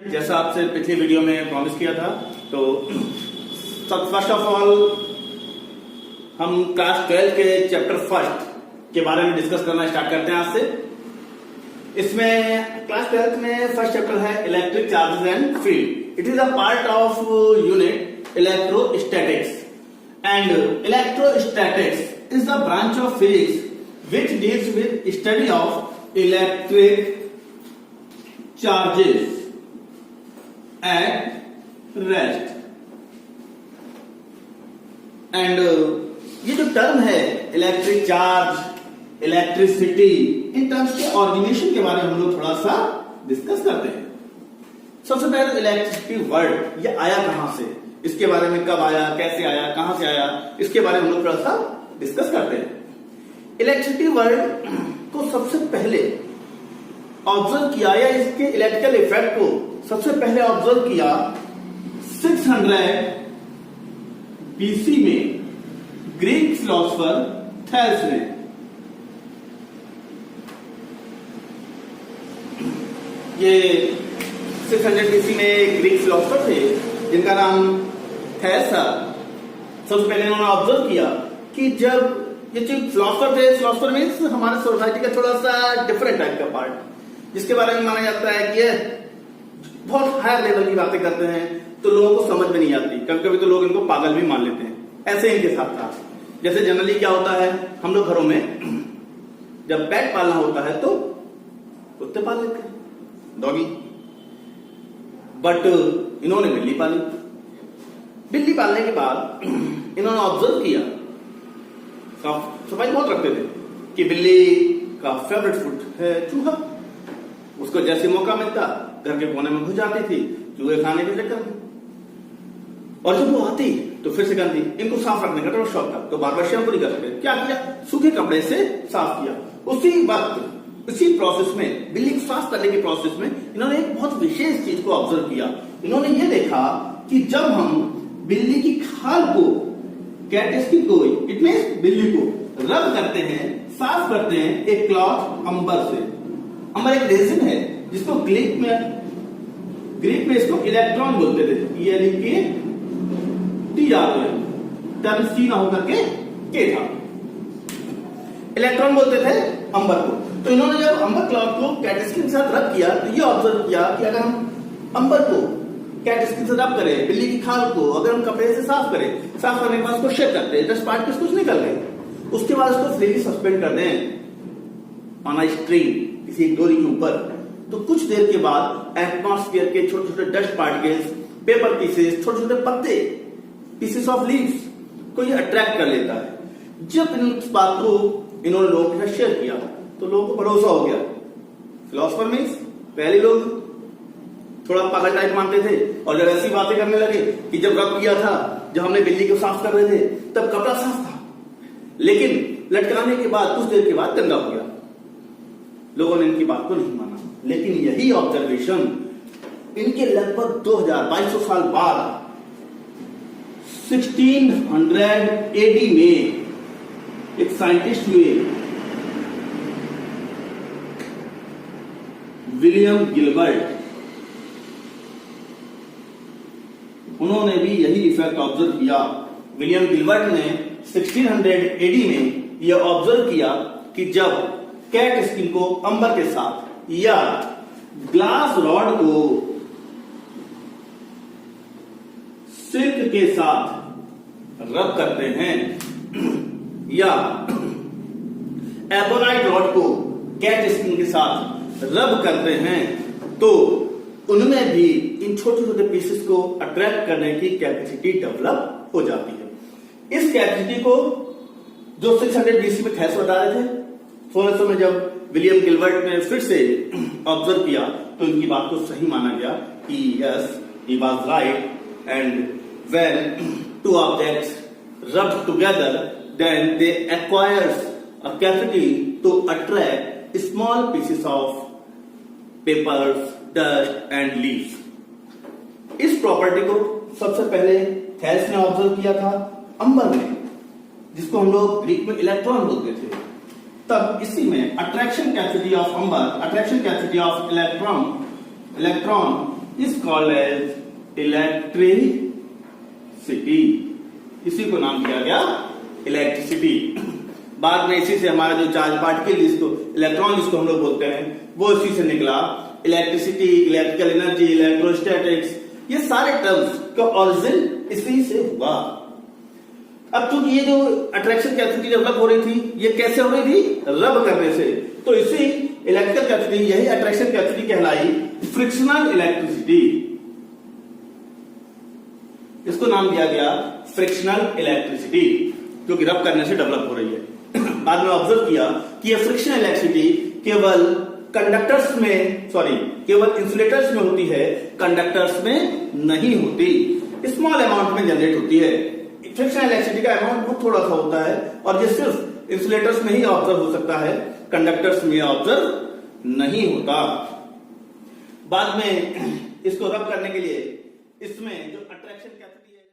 जैसा आपसे पिछली वीडियो में प्रॉमिस किया था, तो फर्स्ट ऑफ ऑल हम क्लास 12 के चैप्टर फर्स्ट के बारे में डिस्कस करना स्टार्ट करते हैं आज से। इसमें क्लास 12 में फर्स्ट चैप्टर है electric charges and field. It is a part of unit electrostatics, and electrostatics is the branch of physics which deals with study of electric charges at rest. And ये जो term है electric charge, electricity, in terms के origination के बारे में हम लोग थोड़ा सा डिस्कस करते हैं। सबसे पहले इलेक्ट्रिसिटी वर्ड ये आया कहां से, इसके बारे में कब आया, कैसे आया, कहां से आया, इसके बारे में हम लोग थोड़ा सा डिस्कस करते हैं। इलेक्ट्रिसिटी वर्ड को सबसे पहले ऑब्जर्व किया या इसके इलेक्ट्रिकल इफेक्ट को सबसे पहले ऑब्जर्व किया 600 बीसी में ग्रीक फिलोसोफर थेल्स ने। ये 600 बीसी में ग्रीक फिलोसोफर थे जिनका नाम थेल्स था। सबसे पहले उन्होंने ऑब्जर्व किया कि जब ये जो फिलोसोफर थे, फिलोसोफर मीन्स हमारे सोसाइटी का थोड़ा सा डिफरेंट टाइप का पार्ट, जिसके बारे में माना जाता है कि ये बहुत हायर लेवल की बातें करते हैं तो लोगों को समझ में नहीं आती। कभी कभी तो लोग इनको पागल भी मान लेते हैं। ऐसे इनके साथ था। जैसे जनरली क्या होता है, हम लोग घरों में जब पेट पालना होता है तो कुत्ते पाल लेते हैं, डॉगी, बट इन्होंने बिल्ली पाली। बिल्ली पालने के बाद इन्होंने ऑब्जर्व किया, सफाई बहुत रखते थे कि बिल्ली का फेवरेट फूड है चूहा। उसको जैसे मौका मिलता घर के कोने में घुस जाती थी चूहे खाने के चक्कर में, और जब वो आती तो फिर से करती। इनको साफ रखने का तो शौक था, तो बार बार शैम्पू नहीं कर सकते। क्या किया, सूखे कपड़े से साफ किया। उसी वक्त इसी प्रोसेस में, बिल्ली को साफ करने के प्रोसेस में इन्होंने एक बहुत विशेष चीज को ऑब्जर्व किया। इन्होंने ये देखा कि जब हम बिल्ली की खाल को, कैट स्किन को, इट मींस बिल्ली को रब करते हैं, साफ करते हैं एक क्लॉथ अंबर से। अंबर एक रेजिन है जिसको ग्रीक में इसको इलेक्ट्रॉन बोलते थे। यानी कि टी आते हैं, टर्म सी ना होकर के था, इलेक्ट्रॉन बोलते थे अंबर को। तो इन्होंने जब अंबर क्लॉथ को कैट स्किन के साथ रब किया तो ये ऑब्जर्व किया कि अगर हम अंबर को कैट स्किन से रब करें, बिल्ली की खाल को अगर हम कपड़े से साफ करें, साफ करने के बाद उसको शेक करते हैं, 10 पार्टिकल्स कुछ निकल गए, उसके बाद उसको फ्रीली सस्पेंड कर दें ऑन अ स्ट्रिंग किसी डोरी के ऊपर, तो कुछ देर के बाद एटमॉस्फेयर के छोटे छोटे डस्ट पार्टिकल्स, पेपर पीसेस, छोटे छोटे पत्ते, पीसेस ऑफ लीव्स को ये अट्रैक्ट कर लेता है। जब इस बात को इन्होंने लोगों के साथ शेयर किया तो लोगों को भरोसा हो गया। फिलोसोफर मीन्स पहले लोग थोड़ा पागल टाइप मानते थे, और जब ऐसी बातें करने लगे कि जब रब किया था, जब हमने बिल्ली को साफ कर रहे थे तब कपड़ा साफ था, लेकिन लटकाने के बाद कुछ देर के बाद गंदा हो गया। लोगों ने इनकी बात को नहीं माना, लेकिन यही ऑब्जर्वेशन इनके लगभग 2200 साल बाद 1600 AD में एक साइंटिस्ट हुए, विलियम गिलबर्ट। उन्होंने भी यही इफेक्ट ऑब्जर्व किया। विलियम गिलबर्ट ने 1600 AD में यह ऑब्जर्व किया कि जब कैट स्किन को अंबर के साथ या ग्लास रॉड को सिल्क के साथ रब करते हैं, या एबोनाइट रॉड को कैट स्किन के साथ रब करते हैं, तो उनमें भी इन छोटे छोटे पीसेस को अट्रैक्ट करने की कैपेसिटी डेवलप हो जाती है। इस कैपेसिटी को जो 600 बीसी में थेल्स बता रहे थे, 1600 में जब विलियम गिलबर्ट ने फिर से ऑब्जर्व किया तो इनकी बात को सही माना गया कि yes, he was right, and when two objects rub together then they acquires a capacity to attract small pieces of papers, dust and leaves. इस प्रॉपर्टी को सबसे पहले थेल्स ने ऑब्जर्व किया था अंबर में, जिसको हम लोग ग्रीक में इलेक्ट्रॉन बोलते थे। तब इसी में attraction capacity of amber, attraction capacity of electron is called as electricity. इसी को नाम दिया गया इलेक्ट्रिसिटी। बाद में इसी से हमारा जो चार्ज पार्टिकल जिसको इलेक्ट्रॉन जिसको हम लोग बोलते हैं वो इसी से निकला। इलेक्ट्रिसिटी, इलेक्ट्रिकल एनर्जी, इलेक्ट्रोस्टैटिक्स, ये सारे टर्म्स का ओरिजिन इसी से हुआ। अब चूंकि ये जो अट्रैक्शन कैपेसिटी डेवलप हो रही थी, ये कैसे हो रही थी? रब करने से। तो इसी इलेक्ट्रिकल कैपेसिटी, यही अट्रैक्शन कैपेसिटी कहलाई फ्रिक्शनल इलेक्ट्रिसिटी। इसको नाम दिया गया फ्रिक्शनल इलेक्ट्रिसिटी, जो कि रब करने से डेवलप हो रही है। बाद में ऑब्जर्व किया कि ये फ्रिक्शनल इलेक्ट्रिसिटी केवल कंडक्टर्स में, केवल इंसुलेटर्स में होती है, कंडक्टर्स में नहीं होती। स्मॉल अमाउंट में जनरेट होती है। फ्रिक्शनल इलेक्ट्रिसिटी का अमाउंट बहुत थोड़ा सा होता है और ये सिर्फ इंसुलेटर्स में ही ऑब्जर्व हो सकता है, कंडक्टर्स में ऑब्जर्व नहीं होता। बाद में इसको रब करने के लिए इसमें जो अट्रैक्शन कैपेसिटी है